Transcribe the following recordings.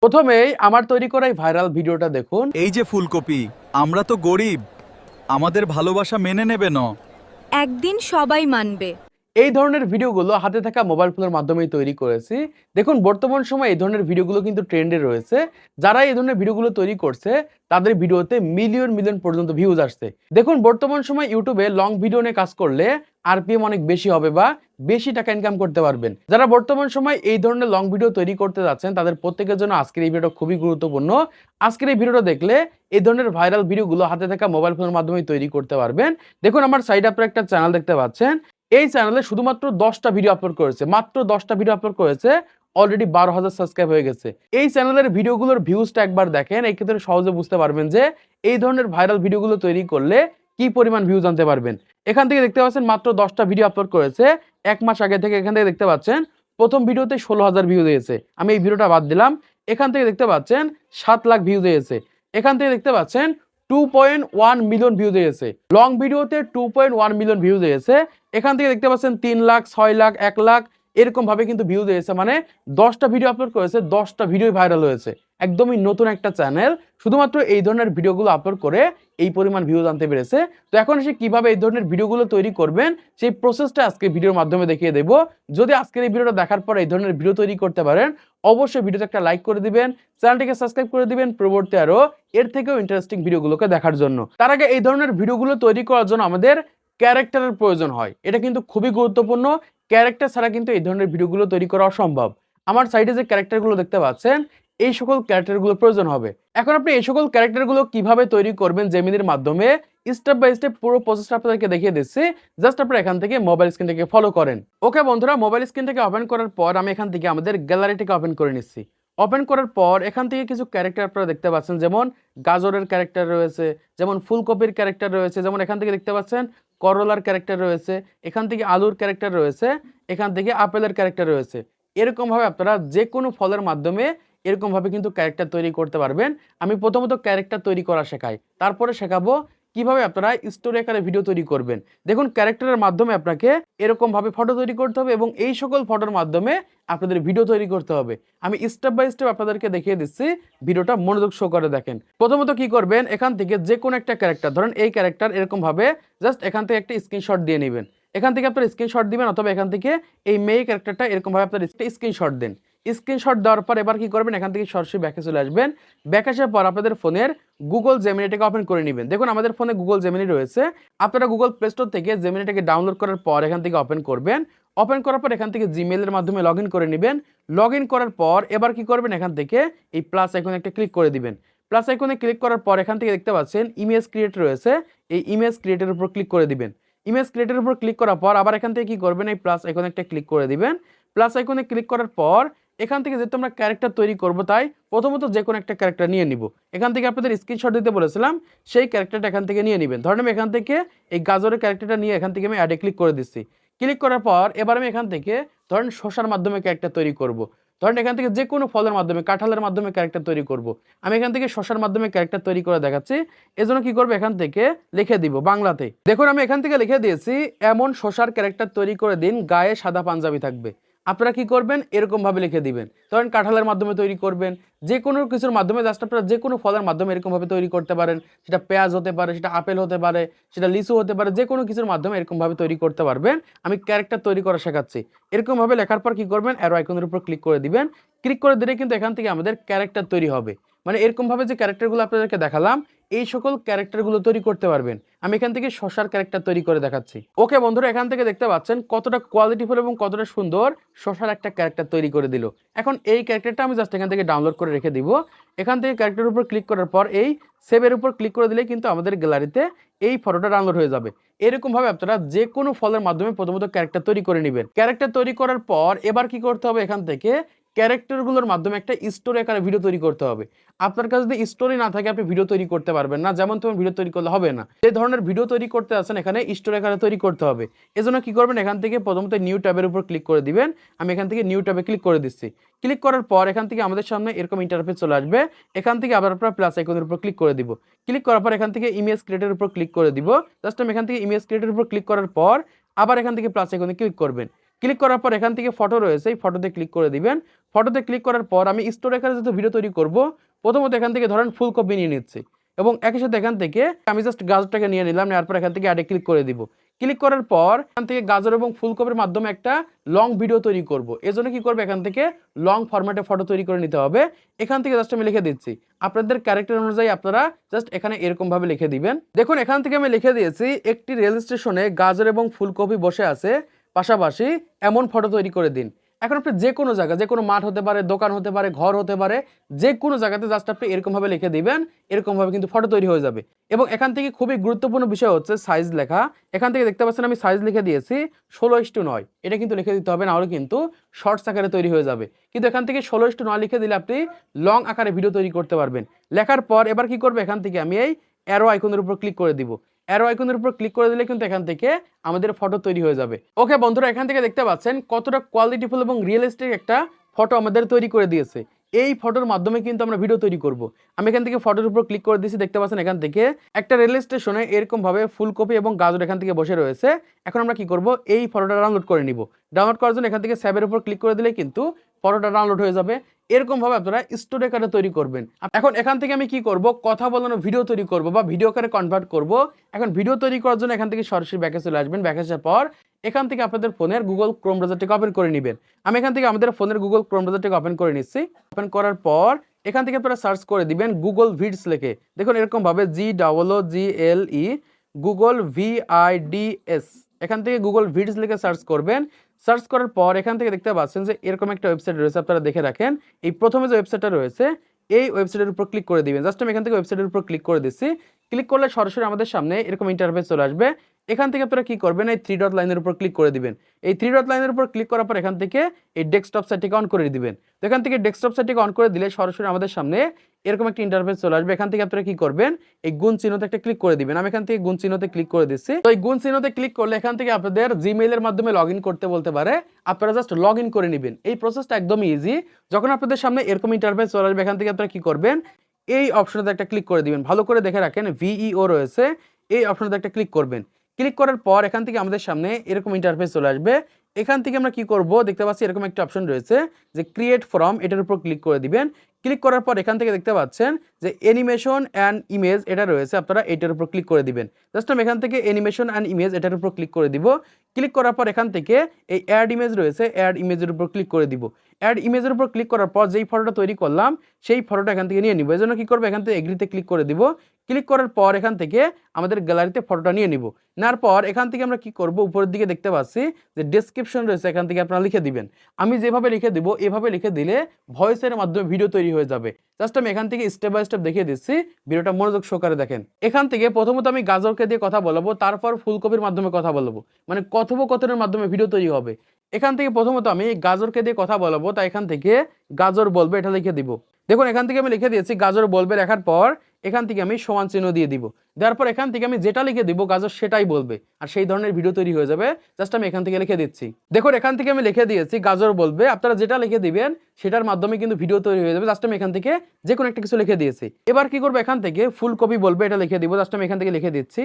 প্রথমেই আমার তৈরি করা এই ভাইরাল ভিডিওটা দেখুন। এই যে ফুলকপি, আমরা তো গরিব, আমাদের ভালোবাসা মেনে নেবে না। একদিন সবাই মানবে। এই ধরনের ভিডিওগুলো হাতে থাকা মোবাইল ফোনের মাধ্যমেই তৈরি করেছি। দেখুন বর্তমান সময়ে এই ধরনের ভিডিওগুলো কিন্তু ট্রেন্ডে রয়েছে। যারা এই ধরনের ভিডিওগুলো তৈরি করছে তাদের ভিডিওতে মিলিয়ন মিলিয়ন পর্যন্ত ভিউজ আসছে। দেখুন বর্তমান সময় ইউটিউবে লং ভিডিও নিয়ে কাজ করলে আরপিএম অনেক বেশি হবে বা বেশি টাকা ইনকাম করতে পারবেন। যারা বর্তমান সময় এই ধরনের লং ভিডিও তৈরি করতে যাচ্ছেন তাদের প্রত্যেকের জন্য আজকের এই ভিডিওটা খুবই গুরুত্বপূর্ণ। আজকের এই ভিডিওটা দেখলে এই ধরনের ভাইরাল ভিডিওগুলো হাতে থাকা মোবাইল ফোনের মাধ্যমে তৈরি করতে পারবেন। দেখুন আমার সাইডে আপনারা একটা চ্যানেল দেখতে পাচ্ছেন। এই চ্যানেলে শুধুমাত্র 10টা ভিডিও আপলোড করেছে, মাত্র 10টা ভিডিও আপলোড করেছে, অলরেডি 12,000 সাবস্ক্রাইব হয়ে গেছে। এই চ্যানেলের ভিডিওগুলোর ভিউজটা একবার দেখেন, এই ক্ষেত্রে সহজে বুঝতে পারবেন যে এই ধরনের ভাইরাল ভিডিওগুলো তৈরি করলে কি পরিমাণ ভিউজ আনতে পারবেন। এখান থেকে দেখতে পাচ্ছেন মাত্র 10টা ভিডিও আপলোড করেছে 1 মাস আগে থেকে। এখান থেকে দেখতে পাচ্ছেন প্রথম ভিডিওতে 16,000 ভিউজ হয়েছে। আমি এই ভিডিওটা বাদ দিলাম। এখান থেকে দেখতে পাচ্ছেন 7 লাখ ভিউজ হয়েছে। এখান থেকে দেখতে পাচ্ছেন 2.1 মিলিয়ন ভিউজ হয়েছে। লং ভিডিওতে 2.1 মিলিয়ন ভিউজ হয়েছে। এখান থেকে দেখতে পাচ্ছেন 3 লাখ, 6 লাখ, 1 লাখ এরকম ভাবে কিন্তু ভিউজ হয়েছে। মানে 10টা ভিডিও আপলোড করেছে, 10টা ভিডিও ভাইরাল হয়েছে। একদমই নতুন একটা চ্যানেল, শুধুমাত্র এই ধরনের ভিডিওগুলো আপলোড করে এই পরিমাণ ভিউজ আনতে পেরেছে। তো এখন এসে কিভাবে এই ধরনের ভিডিওগুলো তৈরি করবেন সেই প্রসেসটা আজকে ভিডিওর মাধ্যমে দেখিয়ে দেব। যদি আজকের এই ভিডিওটা দেখার পর এই ধরনের ভিডিও তৈরি করতে পারেন, অবশ্যই ভিডিওতে একটা লাইক করে দিবেন, চ্যানেলটিকে সাবস্ক্রাইব করে দিবেন পরবর্তী আরো এর থেকেও ইন্টারেস্টিং ভিডিওগুলোকে দেখার জন্য। তার আগে এই ধরনের ভিডিওগুলো তৈরি করার জন্য আমাদের ক্যারেক্টারের প্রয়োজন হয়, এটা কিন্তু খুবই গুরুত্বপূর্ণ। ক্যারেক্টার ছাড়া কিন্তু এই ধরনের ভিডিওগুলো তৈরি করা অসম্ভব। আমার সাইডে যে ক্যারেক্টারগুলো দেখতে পাচ্ছেন এই সকল ক্যারেক্টারগুলো প্রয়োজন হবে। এখন আপনি এই সকল ক্যারেক্টারগুলো কিভাবে তৈরি করবেন জেমিনির মাধ্যমে স্টেপ বাই স্টেপ পুরো প্রসেসটা আপনাদেরকে দেখিয়ে দিচ্ছি। জাস্ট আপনারা এখান থেকে মোবাইল স্ক্রিন থেকে ফলো করেন। ওকে বন্ধুরা, মোবাইল স্ক্রিন থেকে ওপেন করার পর আমি এখান থেকে আমাদের গ্যালারিটিকে ওপেন করে নিচ্ছি। ওপেন করার পর এখান থেকে কিছু ক্যারেক্টার আপনারা দেখতে পাচ্ছেন, যেমন গাজরের ক্যারেক্টার রয়েছে, যেমন ফুলকপির ক্যারেক্টার রয়েছে, যেমন এখান থেকে দেখতে পাচ্ছেন করলার ক্যারেক্টার রয়েছে, এখান থেকে আলুর ক্যারেক্টার রয়েছে, এখান থেকে আপেলের ক্যারেক্টার রয়েছে। এরকমভাবে আপনারা যে কোনো ফলের মাধ্যমে এরকমভাবে কিন্তু ক্যারেক্টার তৈরি করতে পারবেন। আমি প্রথমত ক্যারেক্টার তৈরি করা শেখাই, তারপরে শেখাবো কিভাবে আপনারা স্টোরি আকারে ভিডিও তৈরি করবেন। দেখুন ক্যারেক্টারের মাধ্যমে আপনাকে এরকমভাবে ফটো তৈরি করতে হবে এবং এই সকল ফটোর মাধ্যমে আপনাদের ভিডিও তৈরি করতে হবে। আমি স্টেপ বাই স্টেপ আপনাদেরকে দেখিয়ে দিচ্ছি, ভিডিওটা মনোযোগ সহকারে দেখেন। প্রথমত কি করবেন, এখান থেকে যে কোনো একটা ক্যারেক্টার, ধরেন এই ক্যারেক্টার, এরকমভাবে জাস্ট এখান থেকে একটা স্ক্রিনশট দিয়ে নেবেন। এখান থেকে আপনার স্ক্রিনশট দিবেন, অথবা এখান থেকে এই মেয়ে ক্যারেক্টারটা এরকমভাবে আপনার স্ক্রিনশট দেন। স্ক্রিনশট দেওয়ার পর এবার কি করবেন, এখান থেকে সরাসরি ব্যাকে চলে আসবেন। ব্যাক আসার পর আপনাদের ফোনের গুগল জেমিনিটাকে ওপেন করে নেবেন। দেখুন আমাদের ফোনে গুগল জেমিনি রয়েছে। আপনারা গুগল প্লে স্টোর থেকে জেমিনিটাকে ডাউনলোড করার পর এখান থেকে ওপেন করবেন। ওপেন করার পর এখান থেকে জিমেইলের মাধ্যমে লগ ইন করে নেবেন। লগ ইন করার পর এবার কি করবেন, এখান থেকে এই প্লাস আইকনে একটা ক্লিক করে দিবেন। প্লাস আইকনে ক্লিক করার পর এখান থেকে দেখতে পাচ্ছেন ইমেজ ক্রিয়েট রয়েছে, এই ইমেজ ক্রিয়েটের উপর ক্লিক করে দিবেন। ইমেজ ক্রিয়েটের উপর ক্লিক করার পর আবার এখান থেকে কি করবেন, এই প্লাস আইকনে একটা ক্লিক করে দিবেন। প্লাস আইকনে ক্লিক করার পর এখান থেকে যেহেতু আমরা ক্যারেক্টার তৈরি করব, তাই প্রথমত যে কোনো একটা ক্যারেক্টার নিয়ে নিব। এখান থেকে আপনাদের স্ক্রিনশট দিতে বলেছিলাম, সেই ক্যারেক্টারটা এখান থেকে নিয়ে নেবেন। ধরেন আমি এখান থেকে এই গাজরের ক্যারেক্টারটা নিয়ে এখান থেকে আমি অ্যাডে ক্লিক করে দিচ্ছি। ক্লিক করার পর এবার আমি এখান থেকে ধরেন শসার মাধ্যমে ক্যারেক্টার তৈরি করব। ধরেন এখান থেকে যে কোনো ফলের মাধ্যমে, কাঁঠালের মাধ্যমে ক্যারেক্টার তৈরি করব। আমি এখান থেকে শসার মাধ্যমে ক্যারেক্টার তৈরি করে দেখাচ্ছি। এজন্য কি করব, এখান থেকে লিখে দিব বাংলাতে। দেখুন আমি এখান থেকে লিখে দিয়েছি, এমন শসার ক্যারেক্টার তৈরি করে দিন গায়ে সাদা পাঞ্জাবি থাকবে। আপনারা কি করবেন, এরকম ভাবে লিখে দিবেন। ধরেন কাঁঠালের মাধ্যমে তৈরি করবেন, যে কোনো কিছুর মাধ্যমে, জাস্ট আপনারা যে কোনো ফলের মাধ্যমে এরকম ভাবে তৈরি করতে পারেন। সেটা পেঁয়াজ হতে পারে, সেটা আপেল হতে পারে, সেটা লিচু হতে পারে, যে কোনো কিছুর মাধ্যমে এরকম ভাবে তৈরি করতে পারবেন। আমি ক্যারেক্টার তৈরি করা শেখাচ্ছি। এরকম ভাবে লেখার পর কি করবেন, অ্যারো আইকনের উপর ক্লিক করে দিবেন। ক্লিক করে দিলে কিন্তু এখান থেকে আমাদের ক্যারেক্টার তৈরি হবে। মানে এরকম ভাবে যে ক্যারেক্টারগুলো আপনাদেরকে দেখালাম, এই সকল ক্যারেক্টারগুলো তৈরি করতে পারবেন। আমি এখান থেকে শসার ক্যারেক্টার তৈরি করে দেখাচ্ছি। ওকে বন্ধুরা, এখান থেকে দেখতে পাচ্ছেন কতটা কোয়ালিটিফুল এবং কতটা সুন্দর শসার একটা ক্যারেক্টার তৈরি করে দিল। এখন এই ক্যারেক্টারটা আমি জাস্ট এখান থেকে ডাউনলোড করে রেখে দিব। এখান থেকে ক্যারেক্টারের উপর ক্লিক করার পর এই সেভের উপর ক্লিক করে দিলে কিন্তু আমাদের গ্যালারিতে এই ফটোটা ডাউনলোড হয়ে যাবে। এরকম ভাবে আপনারা যে কোনো ফলের মাধ্যমে প্রথমত ক্যারেক্টার তৈরি করে নেবেন। ক্যারেক্টার তৈরি করার পর এবার কি করতে হবে, এখান থেকে ক্যারেক্টারগুলোর মাধ্যমে একটা স্টোরি আকারে ভিডিও তৈরি করতে হবে। আপনার কাছে যদি স্টোরি না থাকে আপনি ভিডিও তৈরি করতে পারবেন না, যেমন তেমন ভিডিও তৈরি করলে হবে না। যে ধরনের ভিডিও তৈরি করতে আছেন এখানে স্টোরি আকারে তৈরি করতে হবে। এজন্য কি করবেন, এখান থেকে প্রথমত নিউ ট্যাবের উপর ক্লিক করে দিবেন। আমি এখান থেকে নিউ ট্যাবে ক্লিক করে দিচ্ছি। ক্লিক করার পর এখান থেকে আমাদের সামনে এরকম ইন্টারফেস চলে আসবে। এখান থেকে আবার আপনারা প্লাস আইকনের উপর ক্লিক করে দিব। ক্লিক করার পর এখান থেকে ইমেজ ক্রিয়েটের উপর ক্লিক করে দিব। জাস্ট আমি এখান থেকে ইমেজ ক্রিয়েটের উপর ক্লিক করার পর আবার এখান থেকে প্লাস আইকনে ক্লিক করবেন। ক্লিক করার পর এখান থেকে ফটো রয়েছে, এই ফটোতে ক্লিক করে দিবেন। ফটোতে ক্লিক করার পর আমি স্টোর আকারে যেহেতু ভিডিও তৈরি করব, প্রথমত এখান থেকে ধরেন ফুল কপি নিয়ে নিচ্ছি এবং একই সাথে এখান থেকে আমি জাস্ট গাজরটাকে নিয়ে নিলাম, নেওয়ার পর এখান থেকে অ্যাডে ক্লিক করে দিব। ক্লিক করার পর এখান থেকে গাজর এবং ফুলকপির মাধ্যমে একটা লং ভিডিও তৈরি করব। এজন্য কি করবে, এখান থেকে লং ফরম্যাটে ফটো তৈরি করে নিতে হবে। এখান থেকে জাস্ট আমি লিখে দিচ্ছি, আপনাদের ক্যারেক্টার অনুযায়ী আপনারা জাস্ট এখানে এরকম ভাবে লিখে দিবেন। দেখুন এখান থেকে আমি লিখে দিয়েছি, একটি রেল স্টেশনে গাজর এবং ফুলকপি বসে আছে পাশাপাশি, এমন ফটো তৈরি করে দিন। এখন আপনি যে কোনো জায়গা, যে কোনো মাঠ হতে পারে, দোকান হতে পারে, ঘর হতে পারে, যে কোনো জায়গাতে জাস্ট আপনি এরকম ভাবে লিখে দিবেন, এরকম ভাবে কিন্তু ফটো তৈরি হয়ে যাবে। এবং এখান থেকে খুবই গুরুত্বপূর্ণ বিষয় হচ্ছে সাইজ লেখা। এখান থেকে দেখতে পাচ্ছেন আমি সাইজ লিখে দিয়েছি 16:9, এটা কিন্তু লিখে দিতে হবে, না হলে কিন্তু শর্টস আকারে তৈরি হয়ে যাবে। কিন্তু এখান থেকে 16:9 লিখে দিলে আপনি লং আকারে ভিডিও তৈরি করতে পারবেন। লেখার পর এবার কি করবে, এখান থেকে আমি এই অ্যারো আইকনের উপর ক্লিক করে দিব। অ্যারো আইকনের উপর ক্লিক করে দিলে কিন্তু এখান থেকে আমাদের ফটো তৈরি হয়ে যাবে। ওকে বন্ধুরা, এখান থেকে দেখতে পাচ্ছেন কতটা কোয়ালিটিফুল এবং রিয়েলিস্টিক একটা ফটো আমাদের তৈরি করে দিয়েছে। এই ফটোর মাধ্যমে কিন্তু আমরা ভিডিও তৈরি করব। আমি এখান থেকে ফটোর উপর ক্লিক করে দিয়েছি, দেখতে পাচ্ছেন এখান থেকে একটা রেল স্টেশনে এরকম ভাবে ফুলকপি এবং গাজর এখান থেকে বসে রয়েছে। এখন আমরা কি করব, এই ফটোটা ডাউনলোড করে নিব। ডাউনলোড করার জন্য এখান থেকে সেভের উপর ক্লিক করে দিলে কিন্তু ফটোটা ডাউনলোড হয়ে যাবে। এরকম ভাবে আপনারা স্টোরি আকারে তৈরি করবেন। এখন এখান থেকে আমি কি করব, কথা বলানো ভিডিও তৈরি করব বা ভিডিও আকারে কনভার্ট করব। এখন ভিডিও তৈরি করার জন্য এখান থেকে সরাসরি ব্যাকে চলে আসবেন। ব্যাকে আসার পর এখান থেকে আপনাদের ফোনের গুগল ক্রোম ব্রাউজারটিকে ওপেন করে নেবেন। আমি এখান থেকে আমাদের ফোনের গুগল ক্রোম ব্রাউজারটিকে ওপেন করে নিচ্ছি। ওপেন করার পর এখান থেকে আপনারা সার্চ করে দিবেন গুগল ভিডস লিখে। দেখুন এরকম ভাবে GOOGLE গুগল VIDS, এখান থেকে গুগল ভিডস লিখে সার্চ করবেন। সার্চ করার পর এখান থেকে দেখতে পাচ্ছেন যে এরকম একটা ওয়েবসাইট রয়েছে, আপনারা দেখে রাখেন। এই প্রথমে যে ওয়েবসাইটটা রয়েছে, এই ওয়েবসাইটের উপর ক্লিক করে দিবেন। জাস্ট আমি এখান থেকে ওয়েবসাইটের উপর ক্লিক করে দিচ্ছি। ক্লিক করলে সরাসরি আমাদের সামনে এরকম ইন্টারফেস চলে আসবে। এখান থেকে আপনারা কি করবেন, এই 3 ডট লাইনের উপর ক্লিক করে দিবেন। এই 3 ডট লাইনের উপর ক্লিক করার পর এখান থেকে এই ডেস্কটপ সাইটটিকে অন করে দিবেন। তো এখান থেকে ডেস্কটপ সাইটটিকে অন করে দিলে সরাসরি আমাদের সামনে এরকম একটা ইন্টারফেস চলে আসবে। এখান থেকে আপনারা কি করবেন, এই গুণ চিহ্নতে একটা ক্লিক করে দিবেন। আমি এখান থেকে গুণ চিহ্নতে ক্লিক করে দিচ্ছি। তো এই গুণ চিহ্নতে ক্লিক করলে এখান থেকে আপনাদের জিমেইলের মাধ্যমে লগইন করতে বলতে পারে, আপনারা জাস্ট লগইন করে নেবেন। এই প্রসেসটা একদমই ইজি। যখন আপনাদের সামনে এরকম ইন্টারফেস চলে আসবে, এখান থেকে আপনারা কি করবেন, এই অপশনটাতে একটা ক্লিক করে দিবেন। ভালো করে দেখে রাখেন, VEO রয়েছে, এই অপশনটাতে একটা ক্লিক করবেন। ক্লিক করার পর এখান থেকে আমাদের সামনে এরকম ইন্টারফেস চলে আসবে। এখান থেকে আমরা কি করব, দেখতে পাচ্ছি এরকম একটা অপশন রয়েছে যে ক্রিয়েট ফ্রম, এটার উপর ক্লিক করে দিবেন। ক্লিক করার পর এখান থেকে দেখতে পাচ্ছেন যে অ্যানিমেশন অ্যান্ড ইমেজ এটা রয়েছে, আপনারা এটার উপর ক্লিক করে দিবেন। জাস্ট আমি এখান থেকে অ্যানিমেশন অ্যান্ড ইমেজ এটার উপর ক্লিক করে দিব। ক্লিক করার পর এখান থেকে এই অ্যাড ইমেজ রয়েছে, অ্যাড ইমেজের উপর ক্লিক করে দিব। অ্যাড ইমেজের উপর ক্লিক করার পর যেই ফটোটা তৈরি করলাম সেই ফটোটা এখান থেকে নিয়ে নিব। এজন্য কি করব, এখান থেকে এগ্রিতে ক্লিক করে দিব। ক্লিক করার পর এখান থেকে আমাদের গ্যালারিতে ফটোটা নিয়ে নিব। নেওয়ার পর এখান থেকে আমরা কি করব, উপরের দিকে দেখতে পাচ্ছি যে ডেসক্রিপশন রয়েছে, এখান থেকে আপনারা লিখে দিবেন। আমি যেভাবে লিখে দিব এভাবে লিখে দিলে ভয়েসের মাধ্যমে ভিডিও তৈরি হয়ে যাবে। জাস্ট আমি এখান থেকে স্টেপ বাই স্টেপ দেখিয়ে দিচ্ছি, ভিডিওটা মনোযোগ সহকারে দেখেন। এখান থেকে প্রথমত আমি গাজরকে দিয়ে কথা বলবো, তারপর ফুলকপির মাধ্যমে কথা বলবো, মানে কথোপকথনের মাধ্যমে ভিডিও তৈরি হবে। এখান থেকে প্রথমত আমি গাজরকে দিয়ে কথা বলবো, তাই এখান থেকে গাজর বলবে এটা লিখে দিব। দেখুন এখান থেকে আমি লিখে দিয়েছি গাজর বলবে, লেখার পর এখান থেকে আমি সমান চিহ্ন দিয়ে দিব। দেওয়ার পর এখান থেকে আমি যেটা লিখে দিব গাজর সেটাই বলবে, আর সেই ধরনের ভিডিও তৈরি হয়ে যাবে। জাস্ট আমি এখান থেকে লিখে দিচ্ছি। দেখুন এখান থেকে আমি লিখে দিয়েছি গাজর বলবে, আপনারা যেটা লিখে দিবেন সেটার মাধ্যমে কিন্তু ভিডিও তৈরি হয়ে যাবে। জাস্ট আমি এখান থেকে যে কোনো একটা কিছু লিখে দিয়েছি। এবার কি করবো, এখান থেকে ফুলকপি বলবে এটা লিখে দিব। জাস্ট আমি এখান থেকে লিখে দিচ্ছি।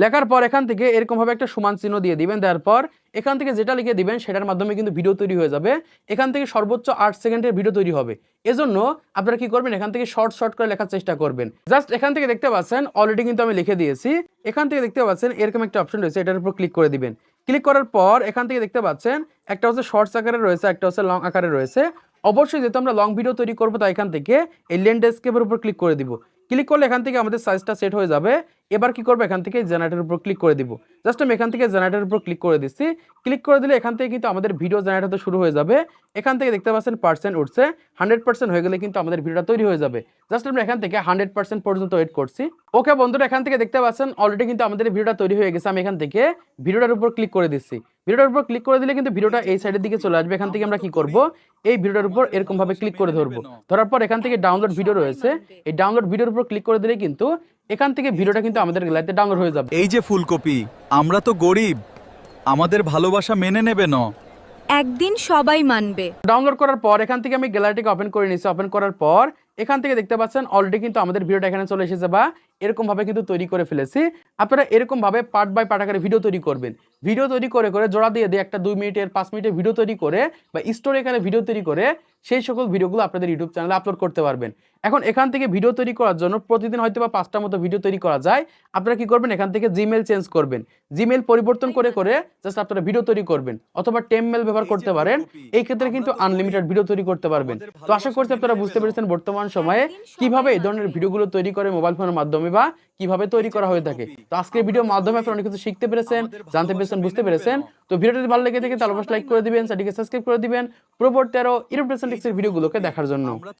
লেখার পর এখান থেকে এরকম ভাবে একটা সমান চিহ্ন দিয়ে দিবেন। দেওয়ার পর এখান থেকে যেটা লিখে দিবেন সেটার মাধ্যমে কিন্তু ভিডিও তৈরি হয়ে যাবে। এখান থেকে সর্বোচ্চ 8 সেকেন্ডের ভিডিও তৈরি হবে। এজন্য আপনারা কি করবেন, এখান থেকে শর্ট করে লেখার চেষ্টা করবেন। জাস্ট এখান থেকে দেখতে পাচ্ছেন অলরেডি কিন্তু আমি লিখে দিয়েছি। এখান থেকে দেখতে পাচ্ছেন এরকম একটা অপশন রয়েছে, এটার উপর ক্লিক করে দিবেন। ক্লিক করার পর এখান থেকে দেখতে পাচ্ছেন একটা হচ্ছে শর্টস আকারে রয়েছে, একটা হচ্ছে লং আকারে রয়েছে। অবশ্যই যেহেতু আমরা লং ভিডিও তৈরি করবো, তাই এখান থেকে এই ল্যান্ডস্কেপের উপর ক্লিক করে দিব। ক্লিক করলে এখান থেকে আমাদের সাইজটা সেট হয়ে যাবে। এবার কি করবো, এখান থেকে জেনারেটরের উপর ক্লিক করে দিব। জাস্ট আমি এখান থেকে জেনারেটরের উপর ক্লিক করে দিচ্ছি। ক্লিক করে দিলে এখান থেকে কিন্তু আমাদের ভিডিও জেনারেট হতে শুরু হয়ে যাবে। এখান থেকে দেখতে পাচ্ছেন পার্সেন্ট উঠছে, 100% হয়ে গেলে কিন্তু আমাদের ভিডিওটা তৈরি হয়ে যাবে। জাস্ট আমরা এখান থেকে 100% পর্যন্ত ওয়েট করছি। ওকে বন্ধুরা, এখান থেকে দেখতে পাচ্ছেন অলরেডি কিন্তু আমাদের ভিডিওটা তৈরি হয়ে গেছে। আমি এখান থেকে ভিডিওটার উপর ক্লিক করে দিচ্ছি। ভিডিওটার উপর ক্লিক করে দিলে কিন্তু ভিডিওটা এই সাইডের দিকে চলে আসবে। এখান থেকে আমরা কি করব, এই ভিডিওটার উপর এরকম ভাবে ক্লিক করে ধরবো। ধরার পর এখান থেকে ডাউনলোড ভিডিও রয়েছে, এই ডাউনলোড ভিডিওর উপর ক্লিক করে দিলে কিন্তু এখান থেকে ভিডিওটা কিন্তু আমাদের গ্যালারিতে ডাউনলোড হয়ে যাবে। এই যে ফুলকপি, আমরা তো গরিব, আমাদের ভালোবাসা মেনে নেবে না। একদিন সবাই মানবে। ডাউনলোড করার পর এখান থেকে আমি গ্যালারিটিকে ওপেন করে নিচ্ছি। ওপেন করার পর এখান থেকে দেখতে পাচ্ছেন অলরেডি কিন্তু আমাদের ভিডিওটা এখানে চলে এসেছে বা এরকম ভাবে কিন্তু তৈরি করে ফেলেছি। আপনারা এরকম ভাবে পার্ট বাই পার্ট আকারে ভিডিও তৈরি করবেন। ভিডিও তৈরি করে জোড়া দিয়ে একটা 2 মিনিটের 5 মিনিটের ভিডিও তৈরি করে বা স্টোরি আকারে ভিডিও তৈরি করে সেই সকল ভিডিওগুলো আপনাদের ইউটিউব চ্যানেলে আপলোড করতে পারবেন। এখন এখান থেকে ভিডিও তৈরি করার জন্য প্রতিদিন হয়তো বা 5টা মতো ভিডিও তৈরি করা যায়। আপনারা কি করবেন, এখান থেকে জিমেইল চেঞ্জ করবেন। জিমেইল পরিবর্তন করে জাস্ট আপনারা ভিডিও তৈরি করবেন, অথবা টেমমেল ব্যবহার করতে পারেন। এই ক্ষেত্রে কিন্তু আনলিমিটেড ভিডিও তৈরি করতে পারবেন। তো আশা করছি আপনারা বুঝতে পেরেছেন বর্তমান সময়ে কিভাবে এই ধরনের ভিডিওগুলো তৈরি করে মোবাইল ফোনের মাধ্যমে বা কিভাবে তৈরি করা হয়ে থাকে। তো আজকের ভিডিওর মাধ্যমে আপনারা অনেক কিছু শিখতে পেরেছেন, জানতে পেরেছেন, বুঝতে পেরেছেন। তো ভিডিওটি যদি ভালো লেগে থাকে তাহলে অবশ্যই লাইক করে দিবেন, চ্যানেলটিকে সাবস্ক্রাইব করে দিবেন পরবর্তী আরো ইউটিউব টিপসের ভিডিওগুলোকে দেখার জন্য।